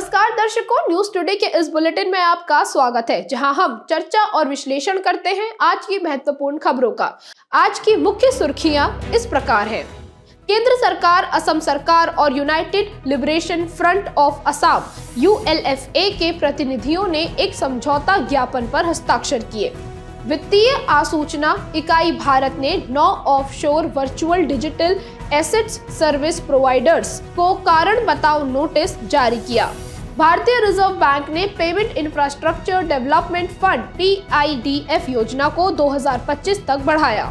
नमस्कार दर्शकों, news today के इस बुलेटिन में आपका स्वागत है, जहां हम चर्चा और विश्लेषण करते हैं आज की महत्वपूर्ण खबरों का। आज की मुख्य सुर्खियां इस प्रकार हैं। केंद्र सरकार, असम सरकार और United liberation front of Assam ULFA के प्रतिनिधियों ने एक समझौता ज्ञापन पर हस्ताक्षर किए। वित्तीय आसूचना इकाई भारत ने 9 offshore virtual digital assets service providers को कारण बताओ नोटिस जारी किया। भारतीय रिजर्व बैंक ने payment infrastructure development fund PIDF योजना को 2025 तक बढ़ाया।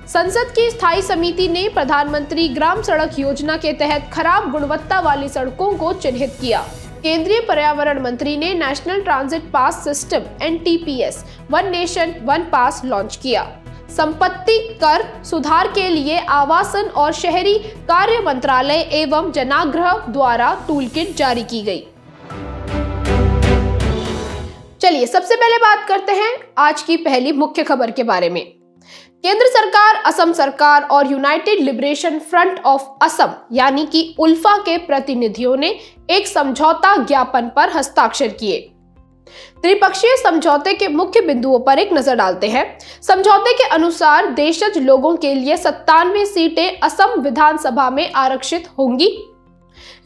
संसद की स्थायी समिति ने प्रधानमंत्री ग्राम सड़क योजना के तहत खराब गुणवत्ता वाली सड़कों को चिन्हित किया। केंद्रीय पर्यावरण मंत्री ने national transit pass system NTPS one nation one pass launch किया। संपत्ति कर सुधार के लिए आवासन और शहरी कार्य मंत्रालय एवं जनाग्रह द्वारा टूलकिट जारी की गई। चलिए सबसे पहले बात करते हैं आज की पहली मुख्य खबर के बारे में। केंद्र सरकार, असम सरकार और United liberation front of Assam यानी कि उल्फा के प्रतिनिधियों ने एक समझौता ज्ञापन पर हस्ताक्षर किए। त्रिपक्षीय समझौते के मुख्य बिंदुओं पर एक नजर डालते हैं। समझौते के अनुसार देशज लोगों के लिए 97 सीटें असम विधानसभा में आरक्षित होंगी।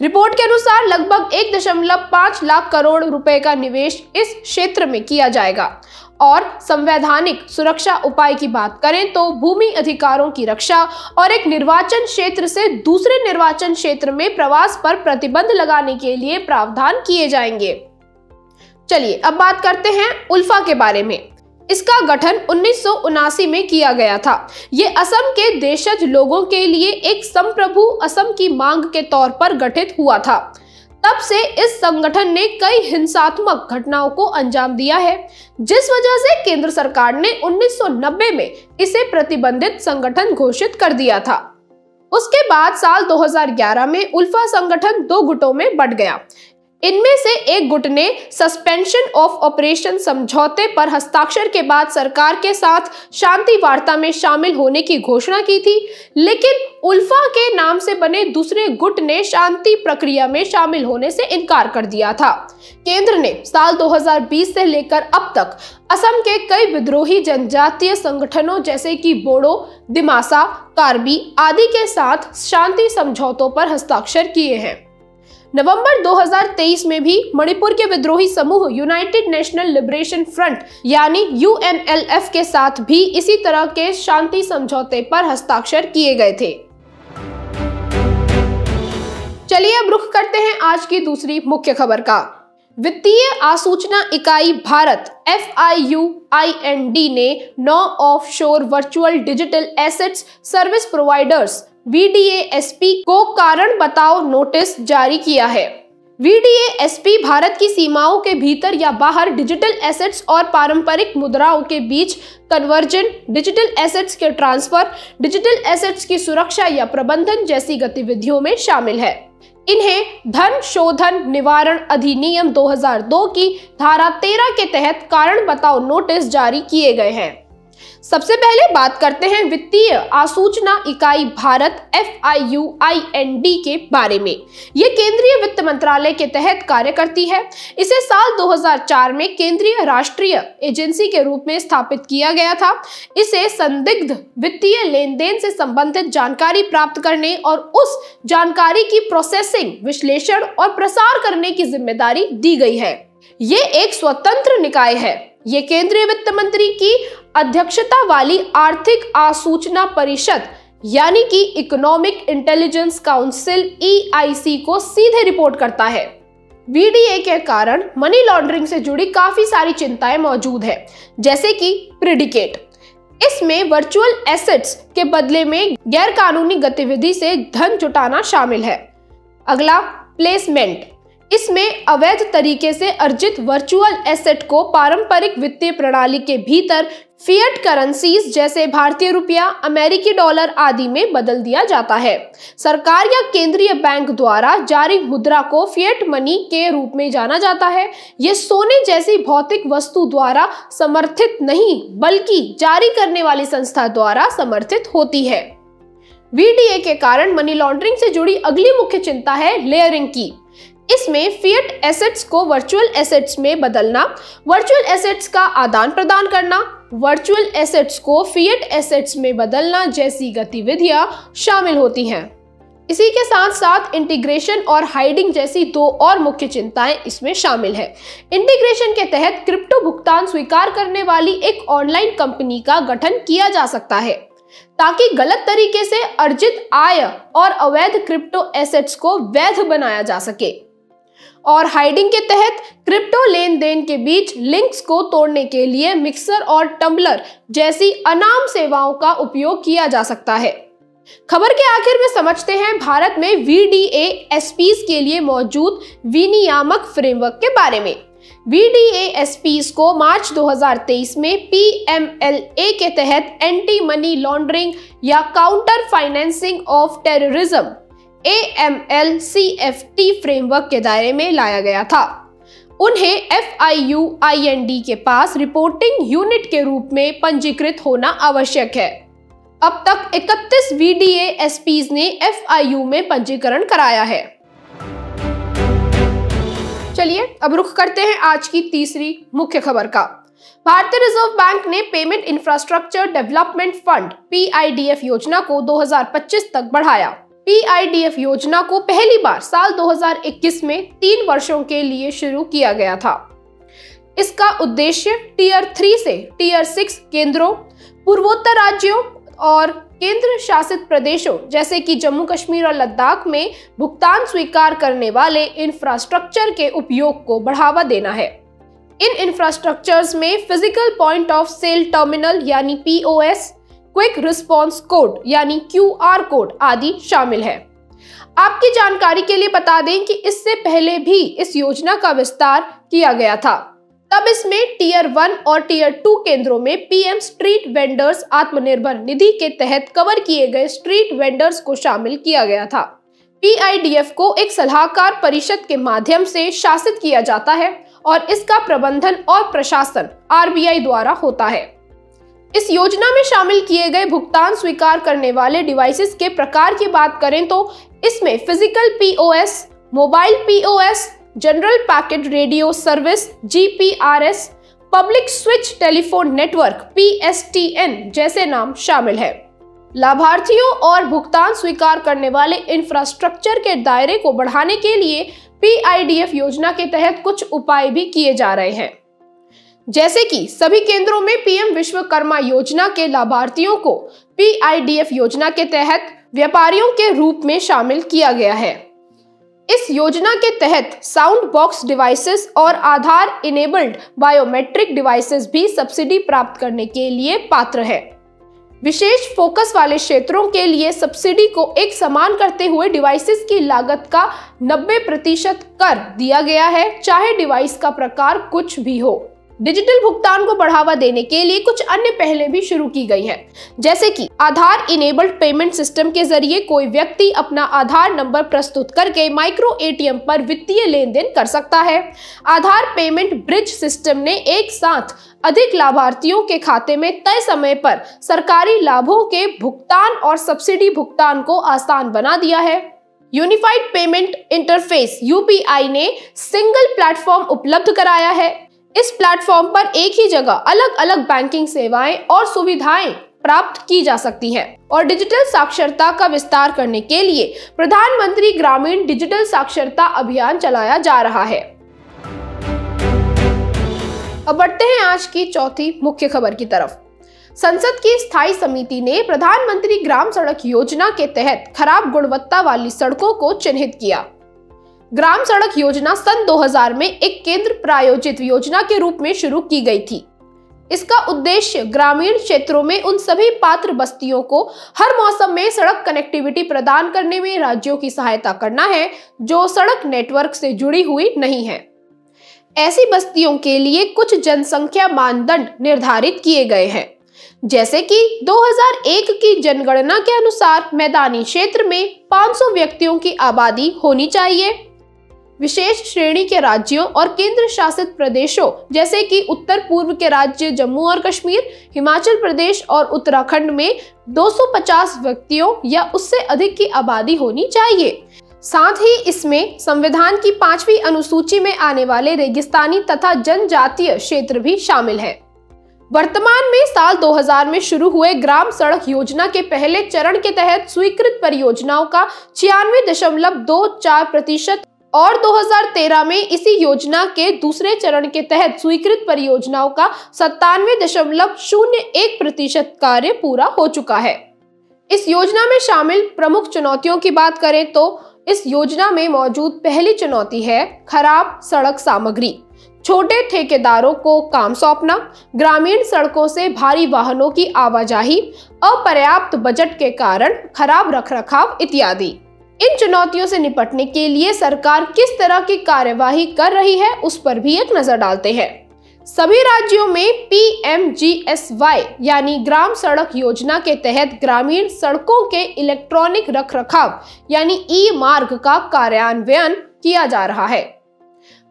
रिपोर्ट के अनुसार लगभग 1.5 लाख करोड़ रुपए का निवेश इस क्षेत्र में किया जाएगा और संवैधानिक सुरक्षा उपाय की बात करें तो भूमि अधिकारों की रक्षा और एक निर्वाचन क्षेत्र से दूसरे निर्वाचन क्षेत्र में प्रवास पर प्रतिबंध लगाने के लिए प्रावधान किए जाएंगे। चलिए अब बात करते हैं उल्फा के बारे में। इसका गठन 1979 में किया गया था। ये असम के देशज लोगों के लिए एक संप्रभु असम की मांग के तौर पर गठित हुआ था। तब से इस संगठन ने कई हिंसात्मक घटनाओं को अंजाम दिया है, जिस वजह से केंद्र सरकार ने 1990 में इसे प्रतिबंधित संगठन घोषित कर दिया था। उसके बाद साल 2011 में उल्फा संगठन 2 गुटों में बंट गया। इनमें से एक गुट ने सस्पेंशन ऑफ ऑपरेशन समझौते पर हस्ताक्षर के बाद सरकार के साथ शांति वार्ता में शामिल होने की घोषणा की थी, लेकिन उल्फा के नाम से बने दूसरे गुट ने शांति प्रक्रिया में शामिल होने से इनकार कर दिया था। केंद्र ने साल 2020 से लेकर अब तक असम के कई विद्रोही जनजातीय संगठनों जैसे कि बोडो, दिमासा, कार्बी आदि के साथ शांति समझौतों पर हस्ताक्षर किए हैं। नवंबर 2023 में भी मणिपुर के विद्रोही समूह यूनाइटेड नेशनल लिबरेशन फ्रंट यानी UNLF के साथ भी इसी तरह के शांति समझौते पर हस्ताक्षर किए गए थे। चलिए अब रुख करते हैं आज की दूसरी मुख्य खबर का। वित्तीय आसूचना इकाई भारत FIUIND ने 9 offshore virtual digital assets service providers VDASP को कारण बताओ नोटिस जारी किया है। VDASP भारत की सीमाओं के भीतर या बाहर डिजिटल एसेट्स और पारंपरिक मुद्राओं के बीच कन्वर्जन, डिजिटल एसेट्स के ट्रांसफर, डिजिटल एसेट्स की सुरक्षा या प्रबंधन जैसी गतिविधियों में शामिल है। इन्हें धन शोधन निवारण अधिनियम 2002 की धारा 13 के तहत कारण बताओ नोटिस जारी किए गए हैं। सबसे पहले बात करते हैं वित्तीय आसूचना इकाई भारत FIUIND के बारे में। ये केंद्रीय वित्त मंत्रालय के तहत कार्य करती है। इसे साल 2004 में केंद्रीय राष्ट्रीय एजेंसी के रूप में स्थापित किया गया था। इसे संदिग्ध वित्तीय लेन देन से संबंधित जानकारी प्राप्त करने और उस जानकारी की प्रोसेसिंग, विश्लेषण और प्रसार करने की जिम्मेदारी दी गई है। ये एक स्वतंत्र निकाय है। ये केंद्रीय वित्त मंत्री की अध्यक्षता वाली आर्थिक आसूचना परिषद यानी कि इकोनॉमिक इंटेलिजेंस काउंसिल EIC को सीधे रिपोर्ट करता है। VDA के कारण मनी लॉन्ड्रिंग से जुड़ी काफी सारी चिंताएं मौजूद है, जैसे कि प्रिडिकेट। इसमें वर्चुअल एसेट्स के बदले में गैर कानूनी गतिविधि से धन जुटाना शामिल है। अगला, प्लेसमेंट। इसमें अवैध तरीके से अर्जित वर्चुअल एसेट को पारंपरिक वित्तीय प्रणाली के भीतर फिएट करेंसीज जैसे भारतीय रुपया, अमेरिकी डॉलर आदि में बदल दिया जाता है। सरकार या केंद्रीय बैंक द्वारा जारी मुद्रा को फिएट मनी के रूप में जाना जाता है। ये सोने जैसी भौतिक वस्तु द्वारा समर्थित नहीं, बल्कि जारी करने वाली संस्था द्वारा समर्थित होती है। VDA के कारण मनी लॉन्ड्रिंग से जुड़ी अगली मुख्य चिंता है लेयरिंग की। इसमें फिएट एसेट्स को वर्चुअल एसेट्स में बदलना, वर्चुअल एसेट्स का आदान प्रदान करना, वर्चुअल एसेट्स को फिएट एसेट्स में बदलना जैसी गतिविधियां शामिल होती हैं। इसी के साथ साथ इंटीग्रेशन और हाइडिंग जैसी दो और मुख्य चिंताएं इसमें शामिल है। इंटीग्रेशन के तहत क्रिप्टो भुगतान स्वीकार करने वाली एक ऑनलाइन कंपनी का गठन किया जा सकता है ताकि गलत तरीके से अर्जित आय और अवैध क्रिप्टो एसेट्स को वैध बनाया जा सके। और हाइडिंग के तहत क्रिप्टो लेन देन के बीच लिंक्स को तोड़ने के लिए मिक्सर और टम्बलर जैसी अनाम सेवाओं का उपयोग किया जा सकता है। खबर के आखिर में समझते हैं भारत में VDASPs के लिए मौजूद विनियामक फ्रेमवर्क के बारे में। VDASPs को मार्च 2023 में PMLA के तहत एंटी मनी लॉन्ड्रिंग या counter financing of terrorism AML-CFT framework के दायरे में लाया गया था। उन्हें FIU-IND के पास रिपोर्टिंग यूनिट के रूप में पंजीकृत होना आवश्यक है। अब तक 31 VDASPs ने FIU में पंजीकरण कराया है। चलिए अब रुख करते हैं आज की तीसरी मुख्य खबर का। भारतीय रिजर्व बैंक ने payment infrastructure development fund PIDF योजना को 2025 तक बढ़ाया। PIDF योजना को पहली बार साल 2021 में 3 वर्षों के लिए शुरू किया गया था। इसका उद्देश्य टियर 3 से टियर 6 केंद्रों, पूर्वोत्तर राज्यों और केंद्र शासित प्रदेशों जैसे कि जम्मू कश्मीर और लद्दाख में भुगतान स्वीकार करने वाले इंफ्रास्ट्रक्चर के उपयोग को बढ़ावा देना है। इन इंफ्रास्ट्रक्चर्स में physical point of sale terminal यानी POS, क्विक रिस्पॉन्स कोड यानी QR कोड आदि शामिल है। आपकी जानकारी के लिए बता दें कि इससे पहले भी इस योजना का विस्तार किया गया था। तब इसमें टियर 1 और टियर 2 केंद्रों में PM street vendors Atmanirbhar Nidhi के तहत कवर किए गए स्ट्रीट वेंडर्स को शामिल किया गया था। PIDF को एक सलाहकार परिषद के माध्यम से शासित किया जाता है और इसका प्रबंधन और प्रशासन RBI द्वारा होता है। इस योजना में शामिल किए गए भुगतान स्वीकार करने वाले डिवाइसेस के प्रकार की बात करें तो इसमें physical POS, mobile POS, general packet radio service GPRS, public switch telephone network PSTN जैसे नाम शामिल है। लाभार्थियों और भुगतान स्वीकार करने वाले इंफ्रास्ट्रक्चर के दायरे को बढ़ाने के लिए PIDF योजना के तहत कुछ उपाय भी किए जा रहे हैं, जैसे कि सभी केंद्रों में PM विश्वकर्मा योजना के लाभार्थियों को PIDF योजना के तहत व्यापारियों के रूप में शामिल किया गया है। इस योजना के तहत साउंड बॉक्स डिवाइसेस और आधार इनेबल्ड बायोमेट्रिक डिवाइसेस भी सब्सिडी प्राप्त करने के लिए पात्र है। विशेष फोकस वाले क्षेत्रों के लिए सब्सिडी को एक समान करते हुए डिवाइसेस की लागत का 90% कर दिया गया है, चाहे डिवाइस का प्रकार कुछ भी हो। डिजिटल भुगतान को बढ़ावा देने के लिए कुछ अन्य पहलें भी शुरू की गई हैं, जैसे कि आधार इनेबल्ड पेमेंट सिस्टम के जरिए कोई व्यक्ति अपना आधार नंबर प्रस्तुत करके माइक्रो ATM पर वित्तीय लेन देन कर सकता है। आधार पेमेंट ब्रिज सिस्टम ने एक साथ अधिक लाभार्थियों के खाते में तय समय पर सरकारी लाभों के भुगतान और सब्सिडी भुगतान को आसान बना दिया है। यूनिफाइड पेमेंट इंटरफेस UPI ने सिंगल प्लेटफॉर्म उपलब्ध कराया है। इस प्लेटफॉर्म पर एक ही जगह अलग अलग बैंकिंग सेवाएं और सुविधाएं प्राप्त की जा सकती हैं और डिजिटल साक्षरता का विस्तार करने के लिए प्रधानमंत्री ग्रामीण डिजिटल साक्षरता अभियान चलाया जा रहा है। अब बढ़ते हैं आज की चौथी मुख्य खबर की तरफ। संसद की स्थायी समिति ने प्रधानमंत्री ग्राम सड़क योजना के तहत खराब गुणवत्ता वाली सड़कों को चिन्हित किया। ग्राम सड़क योजना सन 2000 में एक केंद्र प्रायोजित योजना के रूप में शुरू की गई थी। इसका उद्देश्य ग्रामीण क्षेत्रों में उन सभी पात्र बस्तियों को हर मौसम में सड़क कनेक्टिविटी प्रदान करने में राज्यों की सहायता करना है जो सड़क नेटवर्क से जुड़ी हुई नहीं है। ऐसी बस्तियों के लिए कुछ जनसंख्या मानदंड निर्धारित किए गए हैं, जैसे कि 2001 की जनगणना के अनुसार मैदानी क्षेत्र में 500 व्यक्तियों की आबादी होनी चाहिए। विशेष श्रेणी के राज्यों और केंद्र शासित प्रदेशों जैसे कि उत्तर पूर्व के राज्य जम्मू और कश्मीर, हिमाचल प्रदेश और उत्तराखंड में 250 व्यक्तियों या उससे अधिक की आबादी होनी चाहिए। साथ ही इसमें संविधान की 5वीं अनुसूची में आने वाले रेगिस्तानी तथा जनजातीय क्षेत्र भी शामिल है। वर्तमान में साल 2000 में शुरू हुए ग्राम सड़क योजना के पहले चरण के तहत स्वीकृत परियोजनाओं का 96.24% और 2013 में इसी योजना के दूसरे चरण के तहत स्वीकृत परियोजनाओं का 97.01% कार्य पूरा हो चुका है। इस योजना में शामिल प्रमुख चुनौतियों की बात करें तो इस योजना में मौजूद पहली चुनौती है खराब सड़क सामग्री, छोटे ठेकेदारों को काम सौंपना, ग्रामीण सड़कों से भारी वाहनों की आवाजाही, अपर्याप्त बजट के कारण खराब रखरखाव इत्यादि। इन चुनौतियों से निपटने के लिए सरकार किस तरह की कार्यवाही कर रही है उस पर भी एक नजर डालते हैं। सभी राज्यों में PMGSY यानी ग्राम सड़क योजना के तहत ग्रामीण सड़कों के इलेक्ट्रॉनिक रखरखाव यानी ई-मार्ग का कार्यान्वयन किया जा रहा है।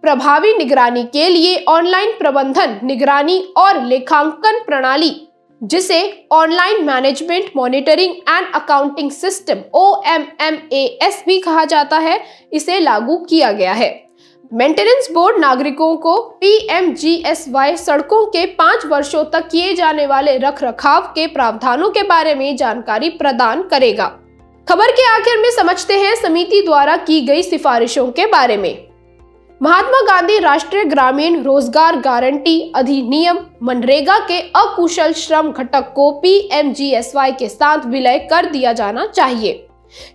प्रभावी निगरानी के लिए ऑनलाइन प्रबंधन, निगरानी और लेखांकन प्रणाली, जिसे online management monitoring and accounting system OMMAS भी कहा जाता है, इसे लागू किया गया है। मेंटेनेंस बोर्ड नागरिकों को PMGSY सड़कों के 5 वर्षों तक किए जाने वाले रखरखाव के प्रावधानों के बारे में जानकारी प्रदान करेगा। खबर के आखिर में समझते हैं समिति द्वारा की गई सिफारिशों के बारे में। महात्मा गांधी राष्ट्रीय ग्रामीण रोजगार गारंटी अधिनियम मनरेगा के अकुशल श्रम घटक को PMGSY के साथ विलय कर दिया जाना चाहिए।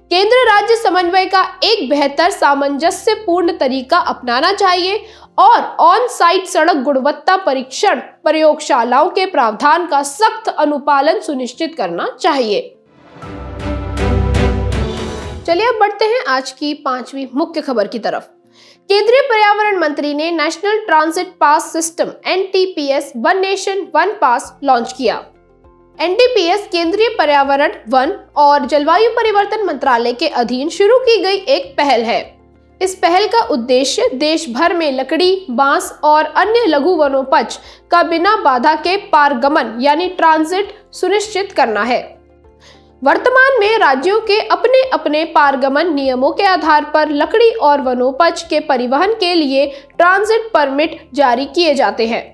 केंद्र राज्य समन्वय का एक बेहतर सामंजस्यपूर्ण तरीका अपनाना चाहिए और ऑन साइट सड़क गुणवत्ता परीक्षण प्रयोगशालाओं के प्रावधान का सख्त अनुपालन सुनिश्चित करना चाहिए। चलिए अब बढ़ते हैं आज की 5वीं मुख्य खबर की तरफ। केंद्रीय पर्यावरण मंत्री ने national transit pass system NTPS one nation one pass launch किया। NTPS केंद्रीय पर्यावरण, वन और जलवायु परिवर्तन मंत्रालय के अधीन शुरू की गई एक पहल है। इस पहल का उद्देश्य देश भर में लकड़ी, बांस और अन्य लघु वनोपज का बिना बाधा के पारगमन यानी ट्रांजिट सुनिश्चित करना है। वर्तमान में राज्यों के अपने अपने पारगमन नियमों के आधार पर लकड़ी और वनोपज के परिवहन के लिए ट्रांजिट परमिट जारी किए जाते हैं।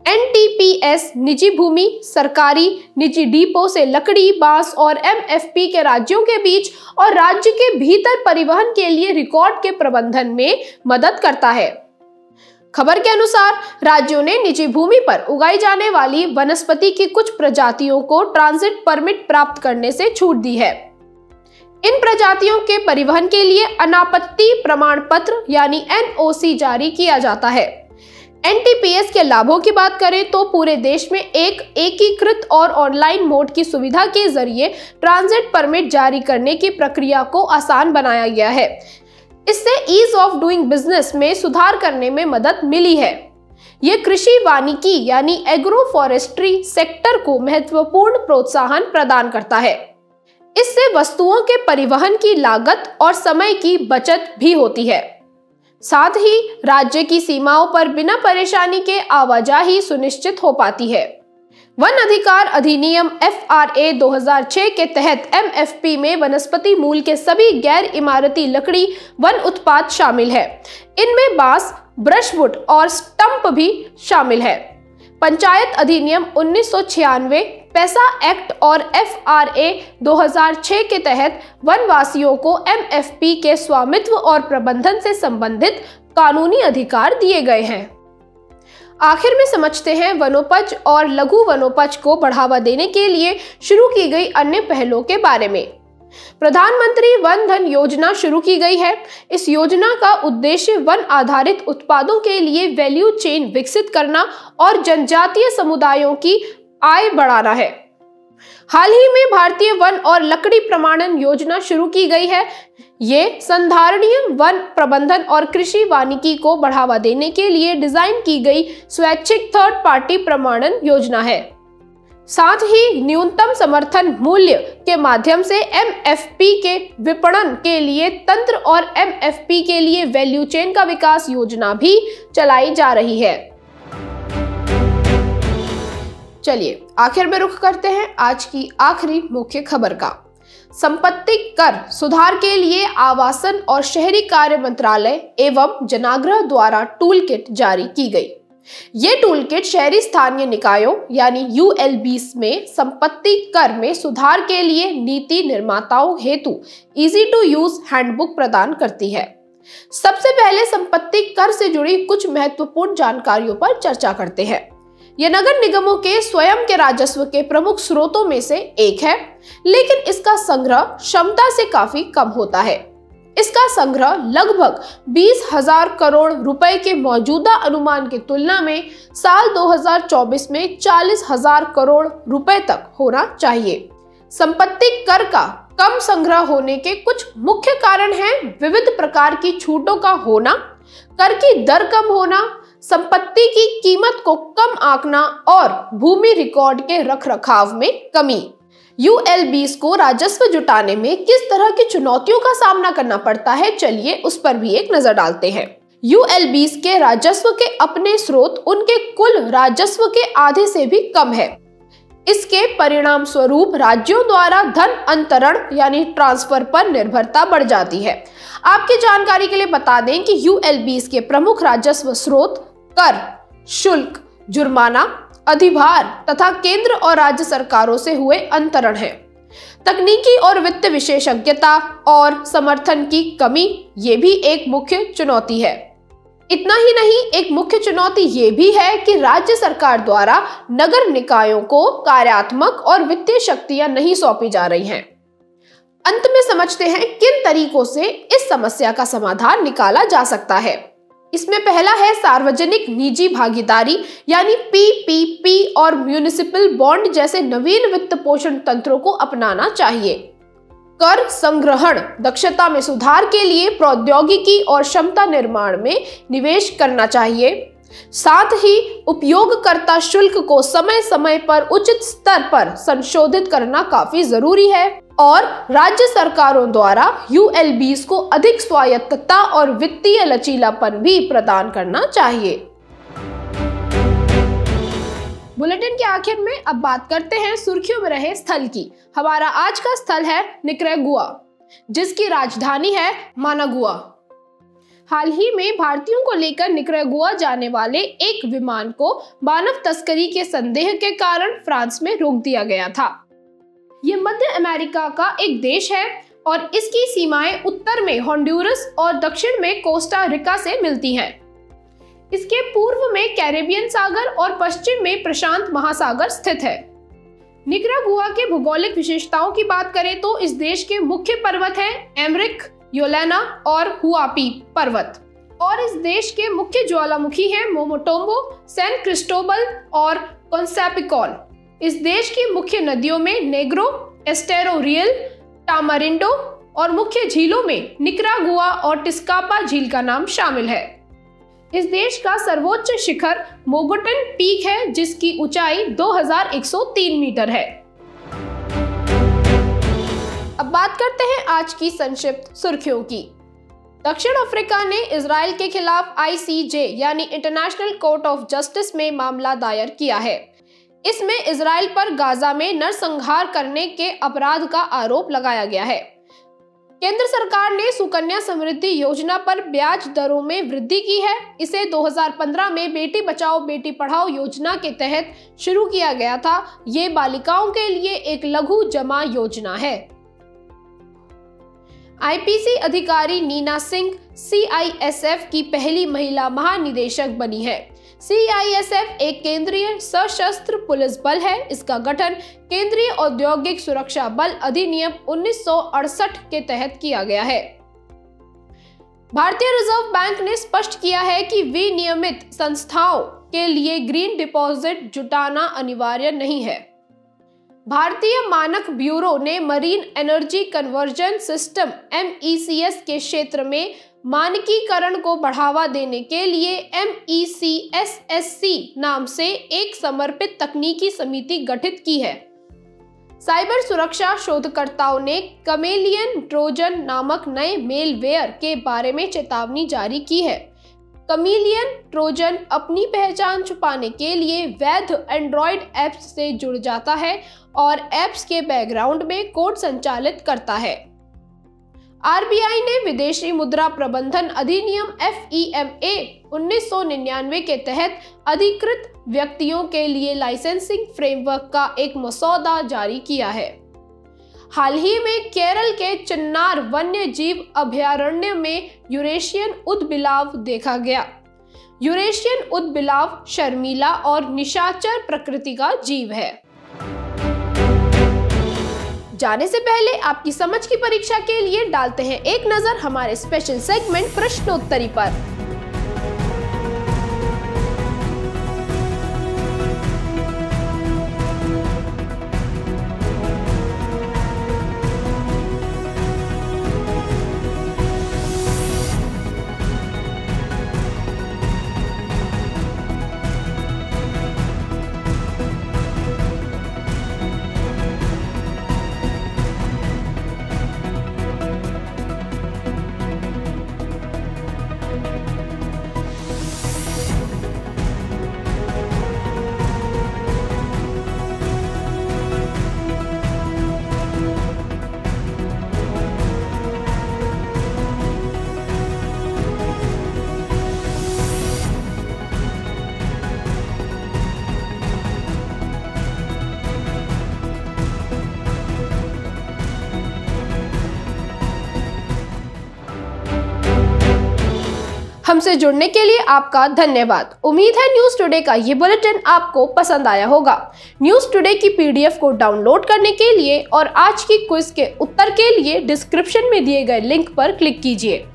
NTPS निजी भूमि, सरकारी निजी डिपो से लकड़ी, बांस और MFP के राज्यों के बीच और राज्य के भीतर परिवहन के लिए रिकॉर्ड के प्रबंधन में मदद करता है। खबर के अनुसार राज्यों ने निजी भूमि पर उगाई जाने वाली वनस्पति की कुछ प्रजातियों को ट्रांजिट परमिट प्राप्त करने से छूट दी है। इन प्रजातियों के परिवहन के लिए अनापत्ति प्रमाण पत्र यानी NOC जारी किया जाता है। NTPS के लाभों की बात करें तो पूरे देश में एक एकीकृत और ऑनलाइन मोड की सुविधा के जरिए ट्रांजिट परमिट जारी करने की प्रक्रिया को आसान बनाया गया है। इससे ईज ऑफ डूइंग बिजनेस में सुधार करने में मदद मिली है। ये कृषि वानिकी यानी एग्रो फॉरेस्ट्री सेक्टर को महत्वपूर्ण प्रोत्साहन प्रदान करता है। इससे वस्तुओं के परिवहन की लागत और समय की बचत भी होती है। साथ ही राज्य की सीमाओं पर बिना परेशानी के आवाजाही सुनिश्चित हो पाती है। वन अधिकार अधिनियम FRA 2006 के तहत MFP में वनस्पति मूल के सभी गैर इमारती लकड़ी वन उत्पाद शामिल है। इनमें बांस, ब्रशवुड और स्टंप भी शामिल है। पंचायत अधिनियम 1996, पैसा एक्ट और FRA 2006 के तहत वनवासियों को MFP के स्वामित्व और प्रबंधन से संबंधित कानूनी अधिकार दिए गए हैं। आखिर में समझते हैं वनोपज और लघु वनोपज को बढ़ावा देने के लिए शुरू की गई अन्य पहलों के बारे में। प्रधानमंत्री वन धन योजना शुरू की गई है। इस योजना का उद्देश्य वन आधारित उत्पादों के लिए वैल्यू चेन विकसित करना और जनजातीय समुदायों की आय बढ़ाना है। हाल ही में भारतीय वन और लकड़ी प्रमाणन योजना शुरू की गई है। ये संधारणीय वन प्रबंधन और कृषि वानिकी को बढ़ावा देने के लिए डिजाइन की गई स्वैच्छिक थर्ड पार्टी प्रमाणन योजना है। साथ ही न्यूनतम समर्थन मूल्य के माध्यम से MFP के विपणन के लिए तंत्र और MFP के लिए वैल्यू चेन का विकास योजना भी चलाई जा रही है। चलिए आखिर में रुख करते हैं आज की आखिरी मुख्य खबर का। संपत्ति कर सुधार के लिए आवासन और शहरी कार्य मंत्रालय एवं जनाग्रह द्वारा टूल किट जारी की गई। ये टूल किट शहरी स्थानीय निकायों यानी यूएलबीस में संपत्ति कर में सुधार के लिए नीति निर्माताओं हेतु इजी टू यूज हैंडबुक प्रदान करती है। सबसे पहले संपत्ति कर से जुड़ी कुछ महत्वपूर्ण जानकारियों पर चर्चा करते हैं। यह नगर निगमों के स्वयं के राजस्व के प्रमुख स्रोतों में से एक है, लेकिन इसका संग्रह क्षमता से काफी कम होता है। इसका संग्रह लगभग 20,000 करोड़ रुपए के मौजूदा अनुमान की तुलना में साल 2024 में 40,000 करोड़ रुपए तक होना चाहिए। संपत्ति कर का कम संग्रह होने के कुछ मुख्य कारण हैं विविध प्रकार की छूटों का होना, कर की दर कम होना, संपत्ति की कीमत को कम आंकना और भूमि रिकॉर्ड के रखरखाव में कमी। यूएलबीस को राजस्व जुटाने में किस तरह की चुनौतियों का सामना करना पड़ता है, चलिए उस पर भी एक नजर डालते हैं। यूएलबीस के राजस्व के अपने स्रोत उनके कुल राजस्व के आधे से भी कम है। इसके परिणाम स्वरूप राज्यों द्वारा धन अंतरण यानी ट्रांसफर पर निर्भरता बढ़ जाती है। आपकी जानकारी के लिए बता दें कि यूएलबीस के प्रमुख राजस्व स्रोत कर, शुल्क, जुर्माना, अधिभार तथा केंद्र और राज्य सरकारों से हुए अंतरण है। तकनीकी और वित्त विशेषज्ञता और समर्थन की कमी ये भी एक मुख्य चुनौती है। इतना ही नहीं, एक मुख्य चुनौती ये भी है कि राज्य सरकार द्वारा नगर निकायों को कार्यात्मक और वित्तीय शक्तियां नहीं सौंपी जा रही हैं। अंत में समझते हैं किन तरीकों से इस समस्या का समाधान निकाला जा सकता है। इसमें पहला है सार्वजनिक निजी भागीदारी यानी पीपीपी और म्युनिसिपल बॉन्ड जैसे नवीन वित्त पोषण तंत्रों को अपनाना चाहिए। कर संग्रहण दक्षता में सुधार के लिए प्रौद्योगिकी और क्षमता निर्माण में निवेश करना चाहिए। साथ ही उपयोगकर्ता शुल्क को समय समय पर उचित स्तर पर संशोधित करना काफी जरूरी है और राज्य सरकारों द्वारा यूएलबीस को अधिक स्वायत्तता और वित्तीय लचीलापन भी प्रदान करना चाहिए। बुलेटिन के आखिर में अब बात करते हैं सुर्खियों में रहे स्थल की। हमारा आज का स्थल है निकरागुआ, जिसकी राजधानी है मानागुआ। हाल ही में भारतीयों को लेकर निकरागुआ जाने वाले एक विमान को मानव तस्करी के संदेह के कारण फ्रांस में रोक दिया गया था। ये मध्य अमेरिका का एक देश है और इसकी सीमाएं उत्तर में होंडुरस और दक्षिण में कोस्टा रिका से मिलती हैं। इसके पूर्व में कैरेबियन सागर और पश्चिम में प्रशांत महासागर स्थित है। निकरागुआ के भौगोलिक विशेषताओं की बात करें तो इस देश के मुख्य पर्वत हैं एमरिक, योलेना और हुआपी पर्वत और इस देश के मुख्य ज्वालामुखी हैं मोमोटोम्बो, सैन क्रिस्टोबल और कॉन्सेपिकॉल। इस देश की मुख्य नदियों में नेग्रो, एस्टेरो रियल, टामारिंडो और मुख्य झीलों में निकरागुआ और टिस्कापा झील का नाम शामिल है। इस देश का सर्वोच्च शिखर मोगोटन पीक है, जिसकी ऊंचाई 2103 मीटर है। अब बात करते हैं आज की संक्षिप्त सुर्खियों की। दक्षिण अफ्रीका ने इजराइल के खिलाफ आईसीजे यानी इंटरनेशनल कोर्ट ऑफ जस्टिस में मामला दायर किया है। इसमें इजराइल पर गाजा में नरसंहार करने के अपराध का आरोप लगाया गया है। केंद्र सरकार ने सुकन्या समृद्धि योजना पर ब्याज दरों में वृद्धि की है। इसे 2015 में बेटी बचाओ बेटी पढ़ाओ योजना के तहत शुरू किया गया था। ये बालिकाओं के लिए एक लघु जमा योजना है। आईपीसी अधिकारी नीना सिंह सीआईएसएफ की पहली महिला महानिदेशक बनी है। सीआईएसएफ एक केंद्रीय सशस्त्र पुलिस बल है। इसका गठन केंद्रीय औद्योगिक सुरक्षा बल अधिनियम 1968 के तहत किया गया है। भारतीय रिजर्व बैंक ने स्पष्ट किया है कि विनियमित संस्थाओं के लिए ग्रीन डिपॉजिट जुटाना अनिवार्य नहीं है। भारतीय मानक ब्यूरो ने marine energy conversion system MECS के क्षेत्र में मानकीकरण को बढ़ावा देने के लिए MECSSC नाम से एक समर्पित तकनीकी समिति गठित की है। साइबर सुरक्षा शोधकर्ताओं ने कमेलियन ट्रोजन नामक नए मेलवेयर के बारे में चेतावनी जारी की है। कमीलियन ट्रोजन अपनी पहचान छुपाने के लिए वैध एंड्रॉयड ऐप्स से जुड़ जाता है और ऐप्स के बैकग्राउंड में कोड संचालित करता है। आरबीआई ने विदेशी मुद्रा प्रबंधन अधिनियम FEMA 1999 के तहत अधिकृत व्यक्तियों के लिए लाइसेंसिंग फ्रेमवर्क का एक मसौदा जारी किया है। हाल ही में केरल के चिन्नार वन्य जीव अभयारण्य में यूरेशियन ऊदबिलाव देखा गया। यूरेशियन ऊदबिलाव शर्मीला और निशाचर प्रकृति का जीव है। जाने से पहले आपकी समझ की परीक्षा के लिए डालते हैं एक नजर हमारे स्पेशल सेगमेंट प्रश्नोत्तरी पर। हमसे जुड़ने के लिए आपका धन्यवाद। उम्मीद है न्यूज टुडे का ये बुलेटिन आपको पसंद आया होगा। न्यूज टुडे की PDF को डाउनलोड करने के लिए और आज की क्विज के उत्तर के लिए डिस्क्रिप्शन में दिए गए लिंक पर क्लिक कीजिए।